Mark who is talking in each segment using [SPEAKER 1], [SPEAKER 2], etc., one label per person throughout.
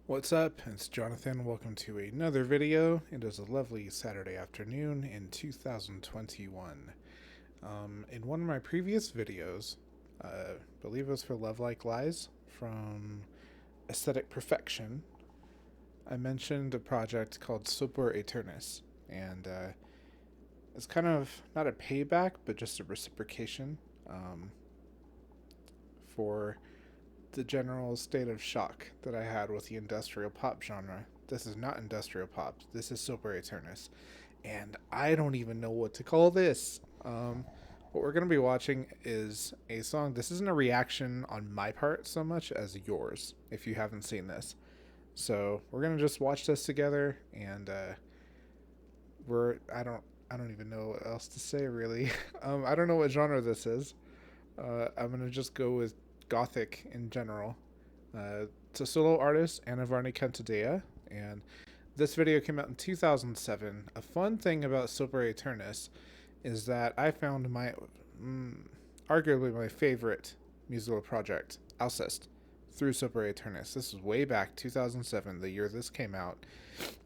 [SPEAKER 1] What's up? It's Jonathan. Welcome to another video. It is a lovely Saturday afternoon in 2021. In one of my previous videos, I believe it was for Love Like Lies from Aesthetic Perfection, I mentioned a project called Sopor Aeternus, and it's kind of not a payback, but just a reciprocation for the general state of shock that I had with the industrial pop genre. This is not industrial pop. This is Sopor Aeternus, and I don't even know what to call this. What we're gonna be watching is a song. This isn't a reaction on my part so much as yours. If you haven't seen this, so we're gonna just watch this together, and I don't even know what else to say really. I don't know what genre this is. I'm gonna just go with gothic in general. It's a solo artist, Anna Varney-Cantadea, and this video came out in 2007. A fun thing about Sopor Aeternus is that I found my arguably my favorite musical project, Alcest, through Sopor Aeternus. This was way back 2007, the year this came out.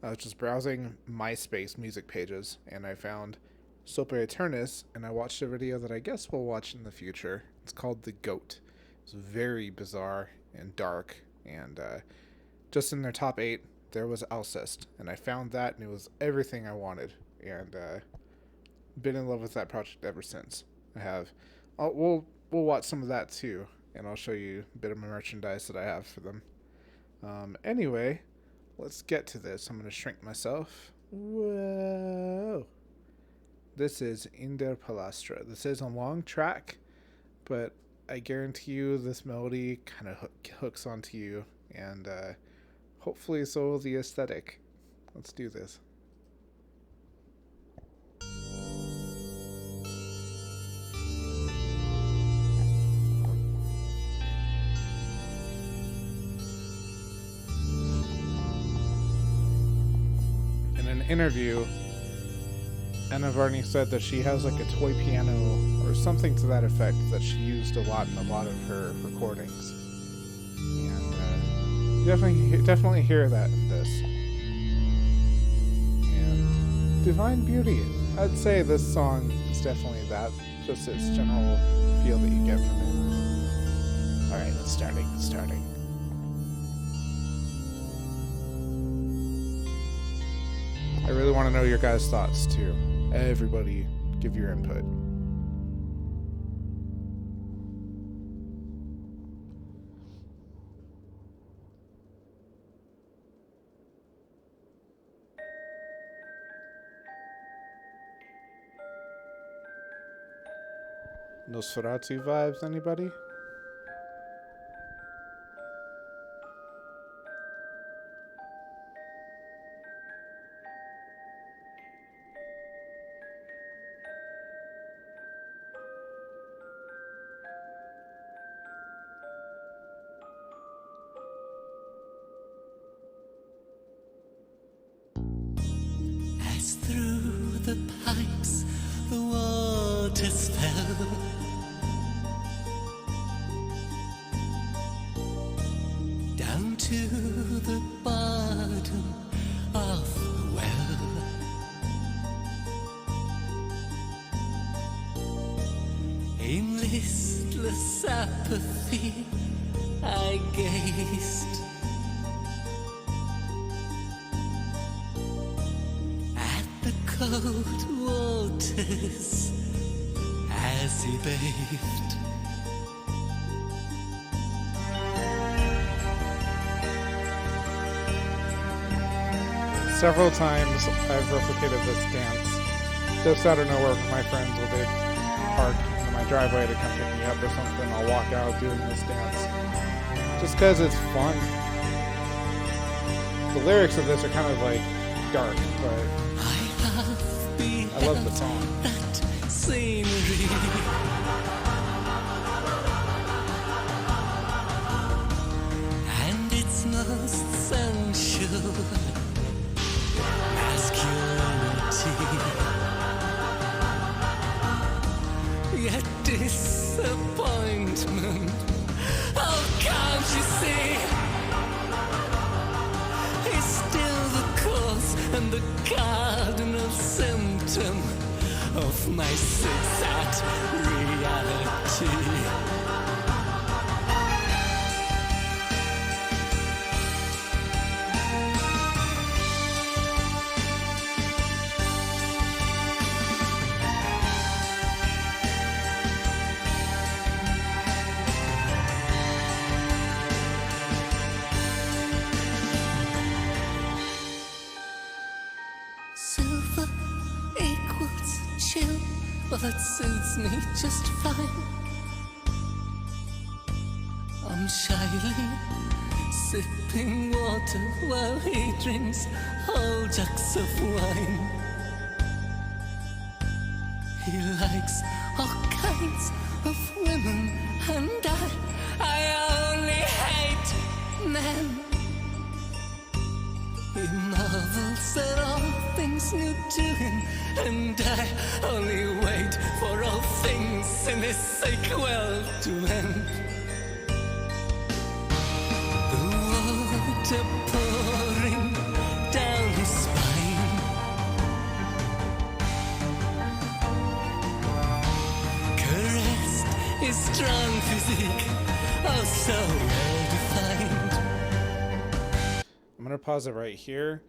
[SPEAKER 1] I was just browsing MySpace music pages, and I found Sopor Aeternus, and I watched a video that I guess we'll watch in the future. It's called The Goat. It's very bizarre and dark, and just in their top 8 there was Alcest, and I found that, and it was everything I wanted, and been in love with that project ever since. I have we'll watch some of that too, and I'll show you a bit of my merchandise that I have for them. Anyway, let's get to this. I'm going to shrink myself. Whoa. This is In der Palastra. This is a long track, but I guarantee you this melody kind of hooks onto you, and hopefully so will the aesthetic. Let's do this. In an interview, Anna Varney said that she has like a toy piano or something to that effect that she used a lot in a lot of her recordings, and you definitely hear that in this. And Divine Beauty, I'd say this song is definitely that, just its general feel that you get from it. Alright, it's starting. I really want to know your guys' thoughts too. Everybody give your input. Nosferatu vibes, anybody?
[SPEAKER 2] As through the pipes the waters fell, down to the bottom of the well. In listless apathy I gazed, cold waters as he bathed.
[SPEAKER 1] Several times I've replicated this dance just out of nowhere with my friends when they park in my driveway to come pick me up or something. I'll walk out doing this dance just because it's fun. The lyrics of this are kind of like dark, but I love the song.
[SPEAKER 2] That scenery, and its most sensual masculinity, yet disappointment. Oh, can't you see? symptom of my sad reality. Silver equals chill, well that suits me just fine. I'm shyly sipping water while he drinks whole jugs of wine. He likes all kinds of women, and I only hate men. He marvels at all things new to him, and I only wait for all things in this sequel to end. The water pouring down his spine, caressed his strong physique, oh so well defined.
[SPEAKER 1] I'm gonna pause it right here.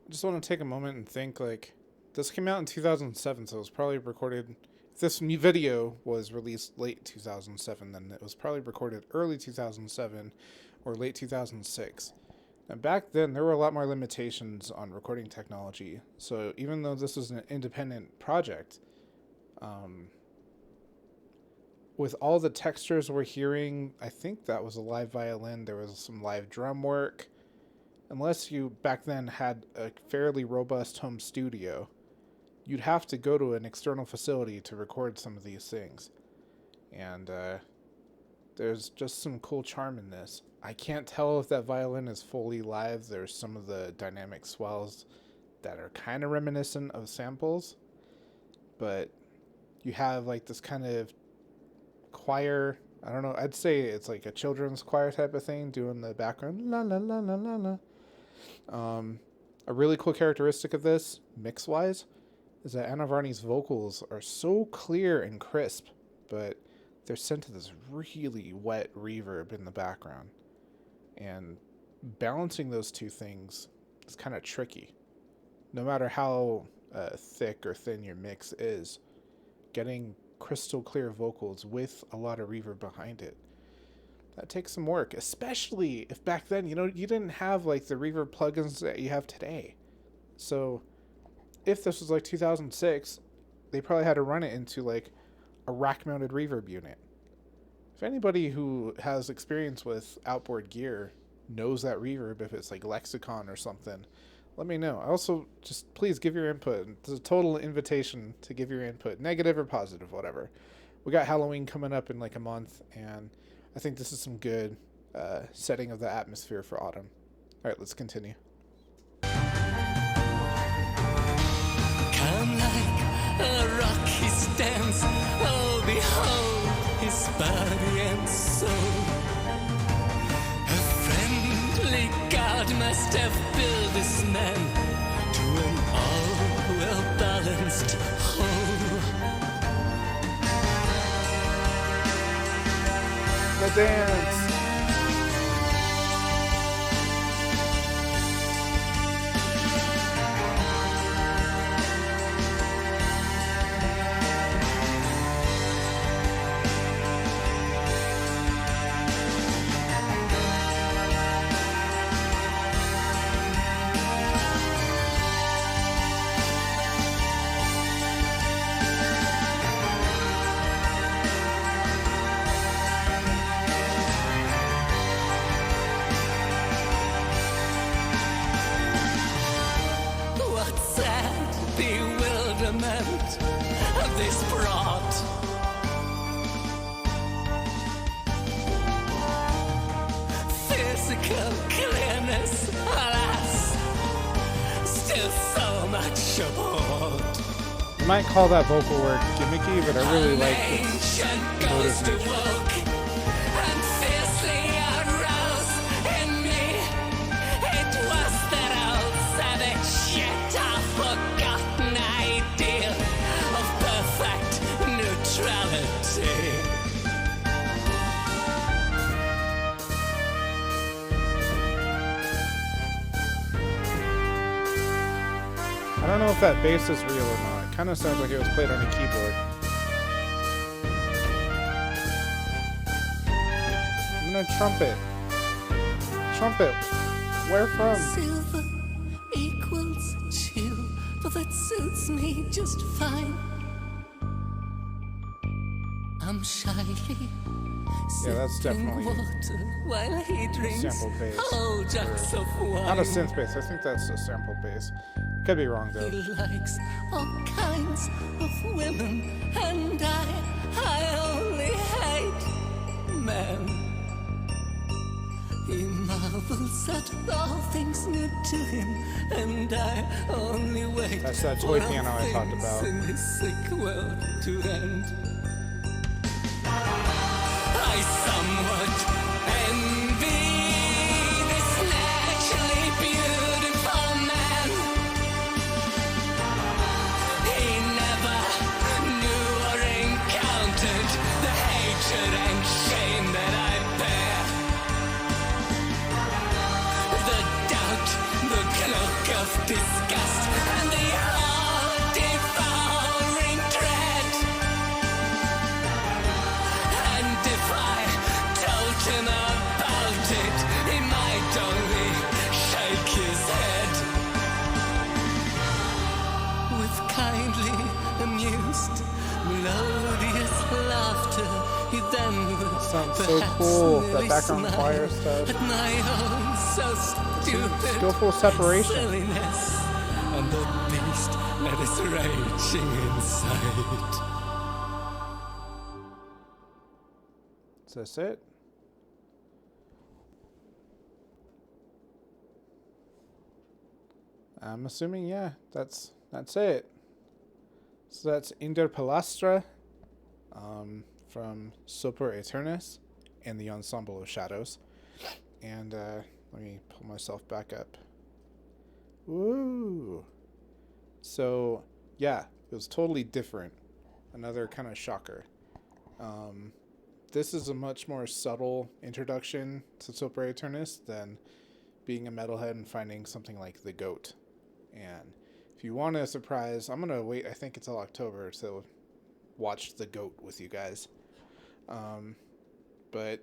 [SPEAKER 1] I just want to take a moment and think, like, this came out in 2007, so it was probably recorded. If this video was released late 2007, then it was probably recorded early 2007 or late 2006. And back then, there were a lot more limitations on recording technology. So even though this was an independent project, with all the textures we're hearing, I think that was a live violin. There was some live drum work. Unless you back then had a fairly robust home studio, you'd have to go to an external facility to record some of these things. And there's just some cool charm in this. I can't tell if that violin is fully live. There's some of the dynamic swells that are kind of reminiscent of samples, but you have like this kind of choir. I don't know. I'd say it's like a children's choir type of thing doing the background. La la la la la la. A really cool characteristic of this, mix-wise, is that Anna Varney's vocals are so clear and crisp, but they're sent to this really wet reverb in the background. And balancing those two things is kind of tricky. No matter how thick or thin your mix is, getting crystal clear vocals with a lot of reverb behind it, that takes some work, especially if back then, you didn't have like the reverb plugins that you have today. So if this was like 2006, they probably had to run it into like a rack mounted reverb unit. If anybody who has experience with outboard gear knows that reverb, if it's like Lexicon or something, let me know. Also, just please give your input. It's a total invitation to give your input, negative or positive, whatever. We got Halloween coming up in like a month, and I think this is some good setting of the atmosphere for autumn. All right, let's continue.
[SPEAKER 2] Come like a rock he stands, oh behold his body and soul. A friendly God must have built this man to an all well-balanced whole.
[SPEAKER 1] The dance.
[SPEAKER 2] Of this brought physical clearness, alas, still so much aboard.
[SPEAKER 1] You might call that vocal work gimmicky, but I really like its motive nature.
[SPEAKER 2] And fiercely aroused in me, it was that old savage yet half forgotten I
[SPEAKER 1] I don't know if that bass is real or not. It kind of sounds like it was played on a keyboard. And then a trumpet. Trumpet. Where from?
[SPEAKER 2] Silver equals chill, but that suits me just fine. I'm shyly
[SPEAKER 1] Yeah, that's
[SPEAKER 2] sipping
[SPEAKER 1] definitely
[SPEAKER 2] water while he drinks
[SPEAKER 1] sample bass.
[SPEAKER 2] whole jugs of wine.
[SPEAKER 1] Not a synth bass. I think that's a sample bass. Could be wrong though.
[SPEAKER 2] He likes all kinds of women, and I only hate men. He marvels at all things new to him, and I only wait.
[SPEAKER 1] That's that toy
[SPEAKER 2] for
[SPEAKER 1] piano
[SPEAKER 2] all
[SPEAKER 1] I talked
[SPEAKER 2] things
[SPEAKER 1] about.
[SPEAKER 2] in his sick world to end. I somewhat envy this naturally beautiful man. He never knew or encountered the hatred and shame that I bear. The doubt, the cloak of disgust, and the all-devouring dread. And if I told him about it, he might only shake his head. With kindly amused, melodious laughter, he then would
[SPEAKER 1] Sounds so
[SPEAKER 2] perhaps
[SPEAKER 1] cool. That
[SPEAKER 2] nearly
[SPEAKER 1] background
[SPEAKER 2] smile
[SPEAKER 1] choir stuff.
[SPEAKER 2] at my own so stupid
[SPEAKER 1] Skillful separation.
[SPEAKER 2] silliness, and the beast that is raging inside.
[SPEAKER 1] Is this it? I'm assuming, yeah, that's it. So that's Inder Palastra from Sopor Aeternus and the Ensemble of Shadows. And let me pull myself back up. Woo! So, yeah, it was totally different. Another kind of shocker. This is a much more subtle introduction to Sopor Aeternus than being a metalhead and finding something like The Goat. And if you want a surprise, I'm going to wait, I think, until October to watch The Goat with you guys. But,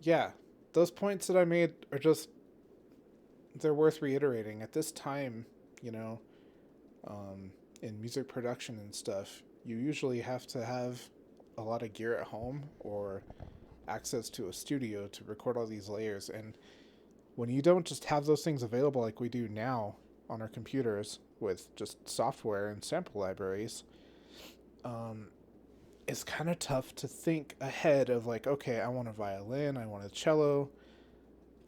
[SPEAKER 1] yeah, those points that I made are just, they're worth reiterating. At this time, you know, in music production and stuff, you usually have to have a lot of gear at home or access to a studio to record all these layers. And when you don't just have those things available like we do now on our computers with just software and sample libraries, it's kind of tough to think ahead of like, okay, I want a violin, I want a cello,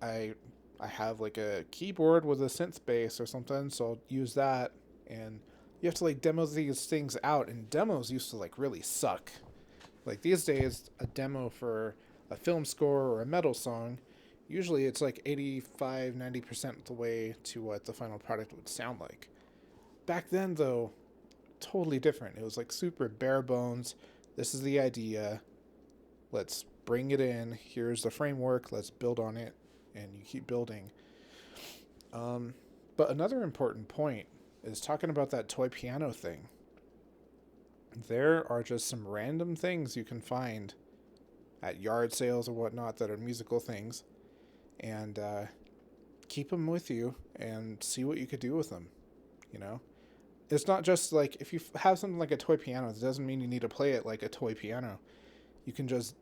[SPEAKER 1] I have like a keyboard with a synth bass or something, so I'll use that. And you have to like demo these things out, and demos used to like really suck. Like these days, a demo for a film score or a metal song, usually it's like 85-90% of the way to what the final product would sound like. Back then, though, totally different. It was like super bare bones. This is the idea. Let's bring it in. Here's the framework. Let's build on it. And you keep building. But another important point is talking about that toy piano thing. There are just some random things you can find at yard sales or whatnot that are musical things. And keep them with you and see what you could do with them, you know? It's not just like, if you have something like a toy piano, it doesn't mean you need to play it like a toy piano. You can just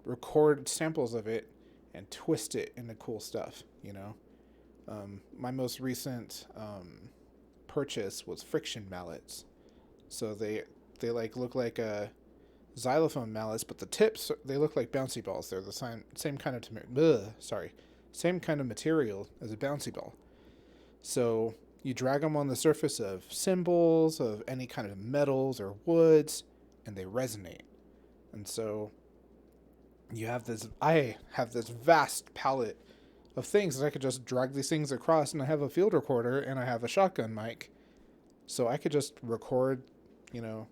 [SPEAKER 1] record samples of it and twist it into cool stuff, you know? My most recent purchase was friction mallets. So they like look like a xylophone mallets, but the tips, they look like bouncy balls. They're the same kind of material as a bouncy ball. So you drag them on the surface of cymbals, of any kind of metals or woods, and they resonate. And so I have this vast palette of things that I could just drag these things across, and I have a field recorder and I have a shotgun mic. So I could just record, you know,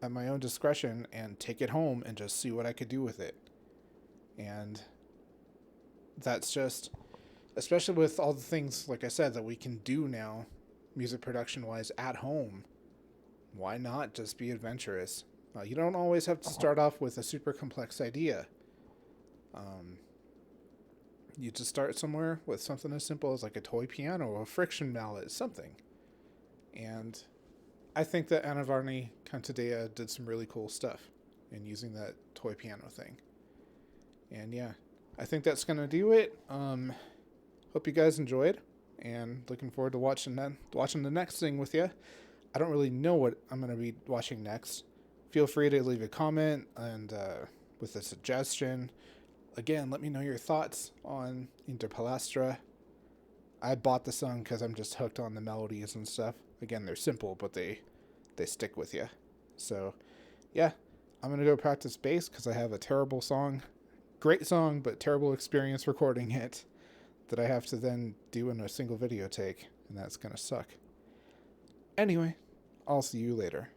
[SPEAKER 1] at my own discretion and take it home and just see what I could do with it. And that's just, especially with all the things, like I said, that we can do now, music production wise at home, why not just be adventurous? You don't always have to start off with a super complex idea. You just start somewhere with something as simple as like a toy piano or a friction mallet, something. And I think that Anavarni Cantadea did some really cool stuff in using that toy piano thing. And yeah, I think that's going to do it. Hope you guys enjoyed, and looking forward to watching the next thing with you. I don't really know what I'm going to be watching next. Feel free to leave a comment and with a suggestion. Again, let me know your thoughts on Inter Palastra. I bought the song because I'm just hooked on the melodies and stuff. Again, they're simple, but they stick with you. So, yeah, I'm going to go practice bass because I have a terrible song. Great song, but terrible experience recording it that I have to then do in a single video take, and that's going to suck. Anyway, I'll see you later.